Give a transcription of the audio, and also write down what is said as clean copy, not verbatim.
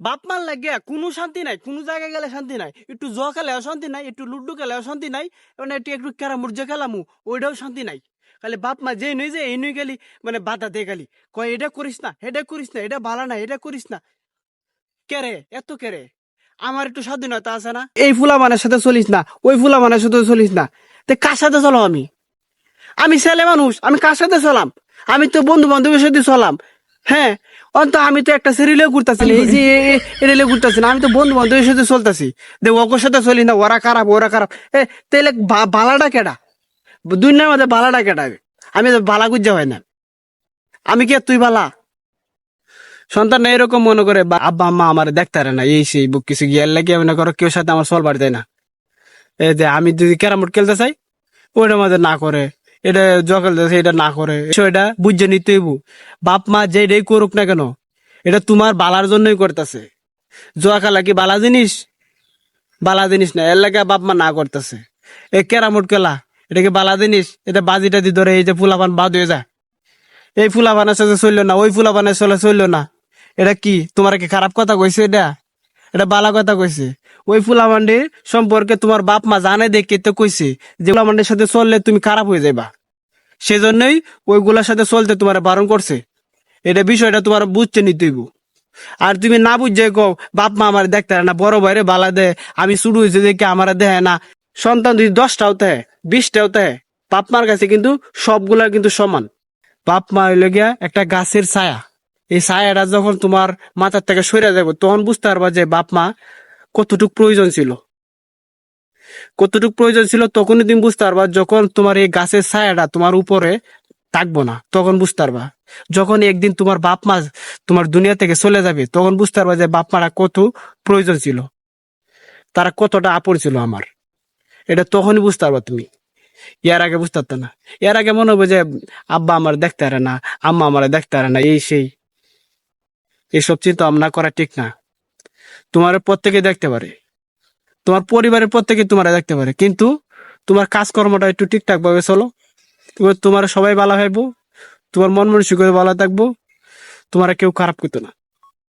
বাপ মার লাগে কোনো শান্তি নাই, কোনো জায়গায় গেলে শান্তি নাই, একটু জ খেলেও শান্তি নাই, একটু লুডু খেলেও শান্তি নাই, মানে একটু একটু ক্যারাম বোর্ড যে খেলামু ওইটাও শান্তি নাই। খালি বাপ মা যে নই যে এই নই গেলি মানে বাধা দিয়ে গেলি, কয় এটা করিস না, এটা করিস না, এটা ভালো না, এটা করিস না। কেরে এত কেরে? আমার একটু স্বাধীনতা আছে না? এই ফুলা মানের সাথে চলিস না, ওই ফুলা মানের সাথে চলিস না। তে কার সাথে চলো? আমি আমি ছেলে মানুষ, আমি কার সাথে চলাম? আমি তো বন্ধু বান্ধবের সাথে চলাম। হ্যাঁ, অন্ত আমি তো একটা রিলে ঘুরতেছি না, এই যে রিলে ঘুরতেছি না, আমি তো বন্ধু বান্ধবের সাথে চলতেছি। দে ওর সাথে চলি না, ওরা খারাপ ওরা খারাপ। তাইলে বালাটা কেডা? দুনিয়ার মধ্যে বালাটা কেডা? আমি তো বালা গুজ্জা হয় না। আমি কে তুই বালা? সন্তান এরকম মনে করে আব্বা আম্মা আমার দেখতে পারে না, এই সেই বুক কিছু গিয়ার লাগে মনে করো কেউ সাথে আমার চলবার যায় না। এই যে আমি যদি ক্যারাম বোর্ড খেলতে চাই, ওইটার মধ্যে না করে, এটা জকাল দিতেছে এটা না করে, এটা বুঝে নিতে হইব। বাপ মা যেটাই করুক না কেন, এটা তোমার বালার জন্যই করতেছে। জুয়া খেলা কি বালা জিনিস? বালা জিনিস না, এর লাগে বাপ মা না করতেছে। এই ক্যারামোট খেলা এটা কি বালা জিনিস? এটা বাজিটা দি ধরে এই যে ফুলাপান বাদ হয়ে যায়, এই ফুলাপানের সাথে চললো না, ওই ফুলাপানের সাথে চললো না। এটা কি তোমার কি খারাপ কথা কইছে? এটা এটা বালা কথা কইছে। ওই ফুলাপান্ডি সম্পর্কে তোমার বাপ মা জানে দেখে তো কইছে যে ফুলাপান্ডির সাথে চললে তুমি খারাপ হয়ে যাবা, সেজন্যই ওইগুলার সাথে চলতে তোমার বারণ করছে। এটা বিষয়টা তোমার বুঝতে নিতে হইব। আর তুমি না বুঝে কও বাপ মা আমার দেখতে পারে না, বড় ভাইরে বালা দেয়, আমি শুরু হয়েছে দেখে আমার দেয় না। সন্তান যদি 10টাও দেয় 20টাও দেয়, বাপ মার কাছে কিন্তু সবগুলা কিন্তু সমান। বাপ মা হইলে গিয়া একটা গাছের ছায়া, এই ছায়াটা যখন তোমার মাথার থেকে সরে যাবে তখন বুঝতে পারবা যে বাপ মা কতটুক প্রয়োজন ছিল। কতটুক প্রয়োজন ছিল তখনই তুমি বুঝতে পারবা, যখন তোমার এই গাছের ছায়াটা তোমার উপরে থাকবো না তখন বুঝতে পারবা। যখন একদিন তোমার বাপ মা তোমার দুনিয়া থেকে চলে যাবে তখন বুঝতে পারবা যে বাপ মারা কত প্রয়োজন ছিল, তারা কতটা আপন ছিল আমার। এটা তখনই বুঝতে পারবা তুমি, এর আগে বুঝতে পারতো না। এর আগে মনে হবে যে আব্বা আমার দেখতে পারে না, আম্মা আমার দেখতে পারে না, এই সেই। এইসব চিন্তা ভাবনা করা ঠিক না। তোমার প্রত্যেকে দেখতে পারে, তোমার পরিবারের প্রত্যেকে তোমার দেখতে পারে, কিন্তু তোমার কাজকর্মটা একটু ঠিকঠাক ভাবে চলো, তোমার সবাই ভালো হইব, তোমার মন মানসিকতা ভালো থাকবো, তোমার কেউ খারাপ করতো না।